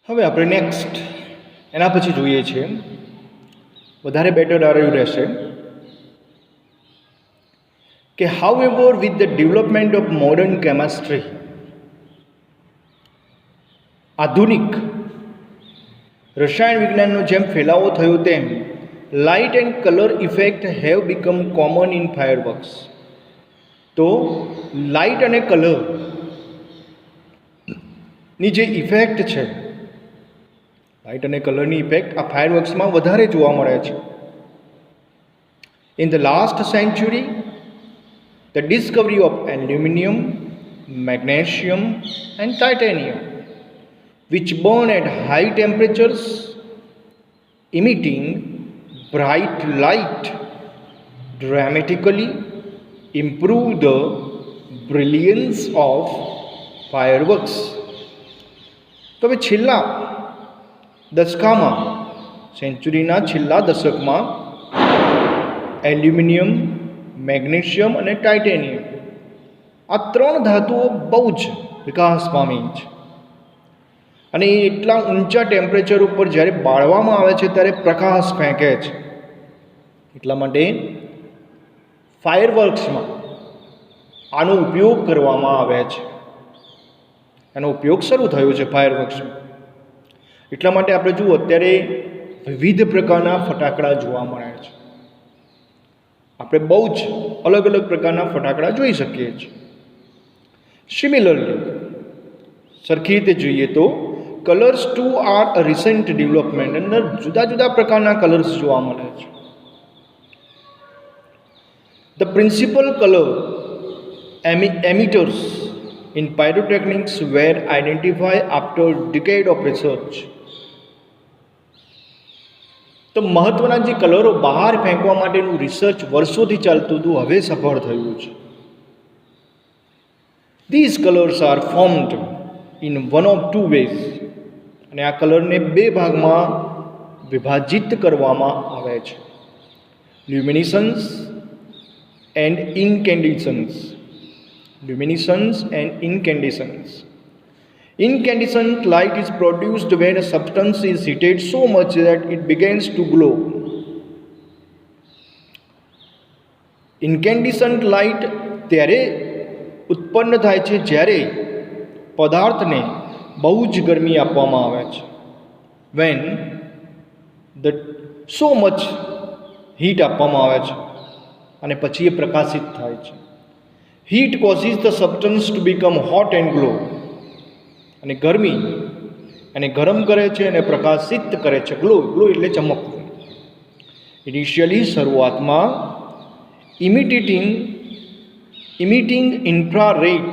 હવે આપણે નેક્સ્ટ એના પછી જોઈએ છીએ વધારે બેટર આવ્યું રહેશે કે how ever with the development of modern chemistry આધુનિક રસાયણ વિજ્ઞાનનો જેમ ફેલાવો થયો તેમ light and colour effect have become common in fireworks. તો લાઇટ અને કલરની જે ઇફેક્ટ છે, લાઇટ અને કલરની ઇફેક્ટ આ ફાયરવર્ક્સમાં વધારે જોવા મળે છે. In the last century the discovery of aluminium, magnesium and titanium which burn at high temperatures emitting bright light dramatically improve the brilliance of fireworks. તો હવે છેલ્લા દશકામાં, સેન્ચુરીના છેલ્લા દશકમાં એલ્યુમિનિયમ, મેગ્નેશિયમ અને ટાઇટેનિયમ આ ત્રણ ધાતુઓ બહુ જ વિકાસ પામી છે અને એ એટલા ઊંચા ટેમ્પરેચર ઉપર જ્યારે બાળવામાં આવે છે ત્યારે પ્રકાશ ફેંકે છે. એટલા માટે ફાયરવર્ક્સમાં આનો ઉપયોગ કરવામાં આવે છે. એનો ઉપયોગ શરૂ થયો છે ફાયરવર્ક્સમાં. એટલા માટે આપણે જુઓ અત્યારે વિવિધ પ્રકારના ફટાકડા જોવા મળે છે. આપણે બહુ જ અલગ અલગ પ્રકારના ફટાકડા જોઈ શકીએ છીએ. સિમિલરલી સરખી રીતે જોઈએ તો colours too are a recent development. અંદર જુદા જુદા પ્રકારના કલર્સ જોવા મળે છે. The principal colour emitters in pyrotechnics were identify after decade of research. તો મહત્વના જે કલરો બહાર ફેંકવા માટેનું રિસર્ચ વર્ષોથી ચાલતું હતું, હવે સફળ થયું છે. These colours are formed in one of two ways. અને આ કલરને બે ભાગમાં વિભાજિત કરવામાં આવે છે, luminescence and incandescence. Luminescence and incandescence. Incandescent light is produced when a substance is heated so much that it begins to glow. Incandescent light ત્યારે ઉત્પન્ન થાય છે જ્યારે પદાર્થને બહુ જ ગરમી આપવામાં આવે છે. when the so much heat આપવામાં આવે છે અને પછી એ પ્રકાશિત થાય છે. heat causes the substance to become hot and glow. અને ગરમી એને ગરમ કરે છે અને પ્રકાશિત કરે છે. ગ્લો એટલે ચમકવું. ઇનિશિયલી શરૂઆતમાં ઇમિટિંગ ઇન્ફ્રારેડ,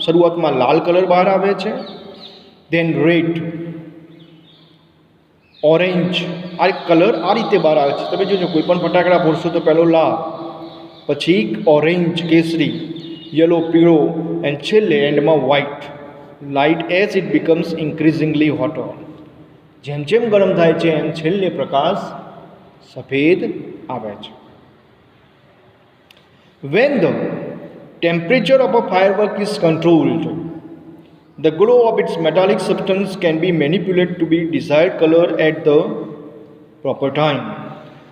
શરૂઆતમાં લાલ કલર બહાર આવે છે. ધેન રેડ, ઓરેન્જ, આ કલર આ રીતે બહાર આવે છે. તમે જોજો કોઈ પણ ફટાકડા ફોડશો તો પહેલો લાલ, પછી ઓરેન્જ કેસરી, યલો પીળો એન્ડ છેલ્લે એન્ડમાં white. Light as it becomes increasingly hotter. જેમ જેમ ગરમ થાય છે એમ છેલ્લે પ્રકાશ સફેદ આવે છે. When the temperature of a firework is controlled, the glow of its metallic substance can be manipulate to be desired colour at the proper time.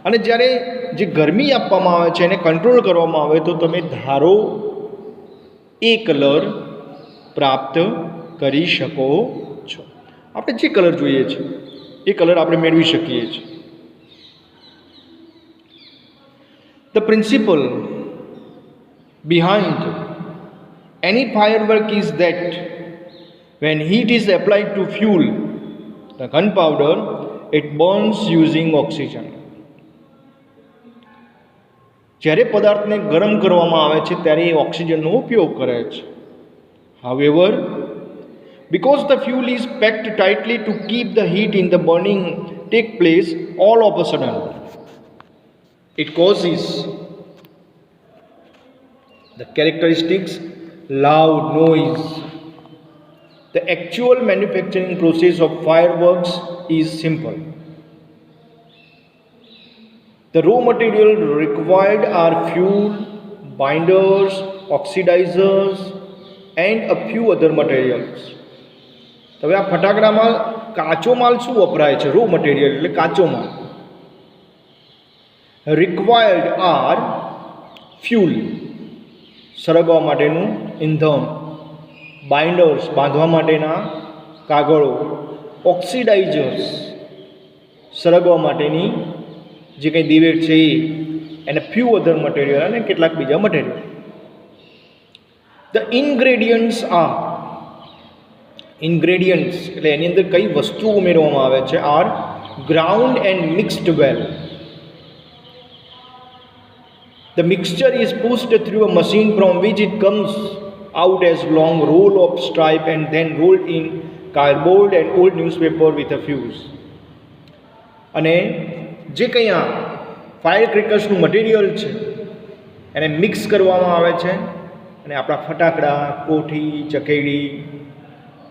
અને જ્યારે જે ગરમી આપવામાં આવે છે એને કંટ્રોલ કરવામાં આવે તો તમે ધારો એ કલર પ્રાપ્ત કરી શકો છો. આપણે જે કલર જોઈએ છે એ કલર આપણે મેળવી શકીએ છીએ. The principal behind any firework is that when heat is applied to fuel the gunpowder, it burns using oxygen. જ્યારે પદાર્થને ગરમ કરવામાં આવે છે ત્યારે એ ઓક્સિજનનો ઉપયોગ કરે છે. However, because the fuel is packed tightly to keep the heat in the burning take place, all of a sudden it causes the characteristics loud noise. The actual manufacturing process of fireworks is simple. The raw material required are fuel, binders, oxidizers and a few other materials. તો હવે આ ફટાકડામાં કાચો માલ શું વપરાય છે? Raw material એટલે કાચો માલ. રિક્વાયર્ડ આર ફ્યુલ, સળગવા માટેનું ઈંધણ. બાઇન્ડર્સ, બાંધવા માટેના કાગળો. ઓક્સિડાઇઝર્સ, સળગવા માટેની જે કંઈ દિવેટ છે એ. અને ફ્યુ અધર મટીરિયલ, અને કેટલાક બીજા material. The ingredients are, ingredients એટલે એની અંદર કઈ વસ્તુઓ ઉમેરવામાં આવે છે? Are ground and mixed well. The mixture is pushed through a machine from which it comes out as long roll of stripe and then rolled in cardboard and old newspaper with a fuse. અને જે કંઈ આ fire ક્રેકર્સનું material છે એને mix કરવામાં આવે છે અને આપણા ફટાકડા, કોઠી, ચકેડી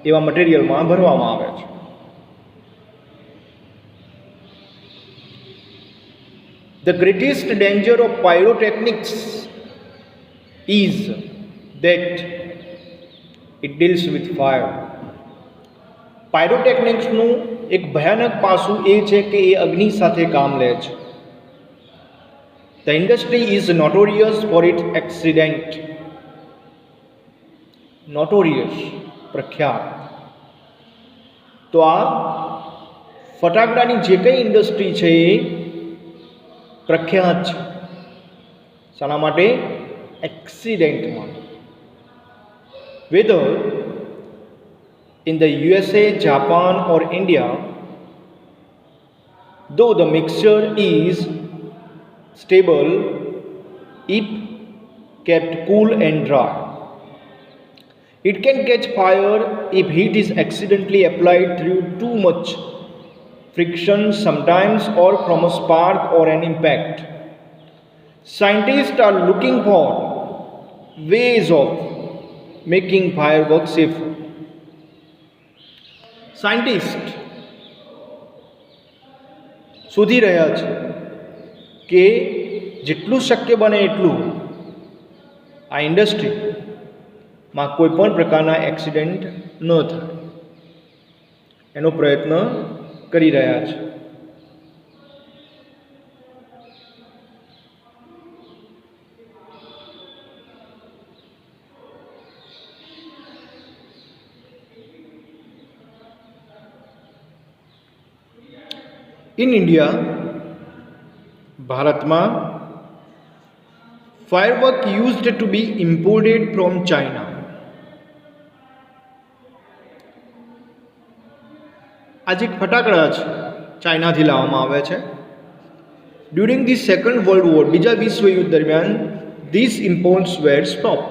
એવા મટીરિયલમાં ભરવામાં આવે છે. The greatest danger of pyrotechnics is that it deals with fire. પાયરોટેકનિક્સનું એક ભયાનક પાસું એ છે કે એ અગ્નિ સાથે કામ લે છે. The industry is notorious for its accident. Notorious, પ્રખ્યાત. તો આ ફટાકડાની જે કંઈ ઇન્ડસ્ટ્રી છે એ પ્રખ્યાત છે. શાના માટે? એક્સિડેન્ટમાં. Weather in the USA, Japan or India, though the mixture is stable if kept cool and dry, it can catch fire if heat is accidentally applied through too much friction sometimes or from a spark or an impact. Scientists are looking for ways of making fireworks safer. Scientist શોધી રહ્યા છે કે જેટલું શક્ય બને એટલું આ ઇન્ડસ્ટ્રીમાં કોઈ પણ પ્રકારના એક્સિડન્ટ ન થાય એનો પ્રયત્ન કરી રહ્યા છે. In India, ભારતમાં firework used to be imported from China. આજે એક ફટાકડા છે ચાઇનાથી લાવવામાં આવે છે. During the second world war, બીજા વિશ્વયુદ્ધ દરમિયાન ધીસ ઇમ્પોર્ટ્સ વેર સ્ટોપ.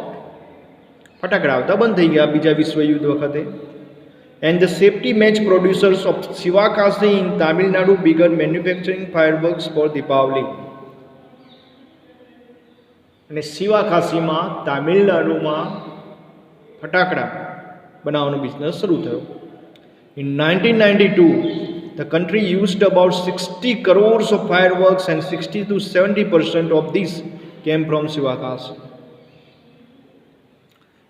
ફટાકડા આવતા બંધ થઈ ગયા બીજા વિશ્વયુદ્ધ વખતે. And the safety match producers of Sivakasi in Tamil Nadu began manufacturing fireworks for Deepavali. અને સિવાકાસીમાં તામિલનાડુમાં ફટાકડા બનાવવાનો બિઝનેસ શરૂ થયો. In 1992, the country used about 60 crores of fireworks and 60 to 70% of these came from Sivakasi.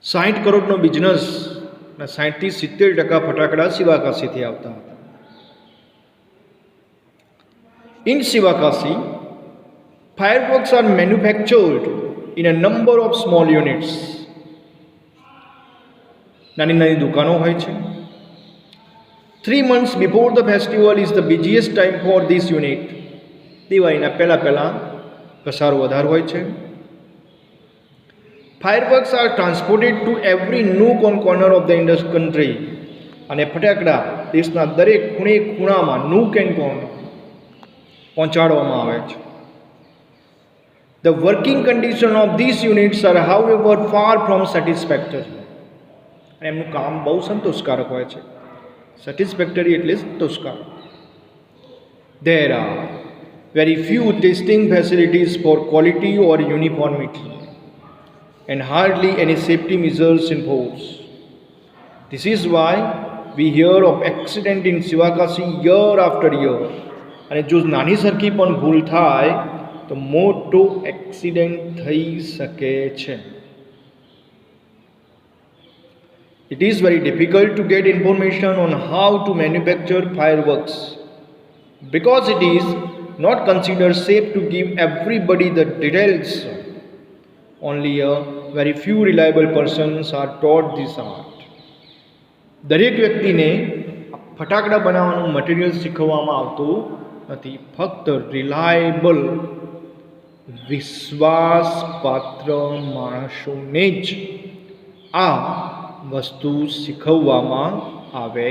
60 કરોડનો business અને 60-70% ફટાકડા સિવાકાસીથી આવતા હતા. In Sivakasi, fireworks are manufactured in a number of small units. નાની નાની દુકાનો હોય છે. 3 months before the festival is the busiest time for this unit. દિવાળીના પહેલાં ઘસારો વધારે હોય છે. Fireworks are transported to every nook and corner of the Indus country. અને ફટાકડા દેશના દરેક ખૂણે ખૂણામાં નૂક એન્ડ કોર્નર પહોંચાડવામાં આવે છે. The working condition of these units are however far from satisfactory. અને એમનું કામ બહુ સંતોષકારક હોય છે. સેટિસ્ફેક્ટરી એટલે સંતોષકારક. There are very few testing facilities for quality or uniformity, and hardly any safety measures in force. This is why we hear of accident in Sivakasi year after year. અને જો નાની સરખી પણ ભૂલ થાય તો મોટો એક્સિડન્ટ થઈ શકે છે. It is very difficult to get information on how to manufacture fireworks because it is not considered safe to give everybody the details. Only a very few reliable persons are taught this art. દરેક વ્યક્તિને ફટાકડા બનાવવાનું material શીખવવામાં આવતું નથી. ફક્ત reliable વિશ્વાસપાત્ર માણસોને જ આ વસ્તુ શીખવવામાં આવે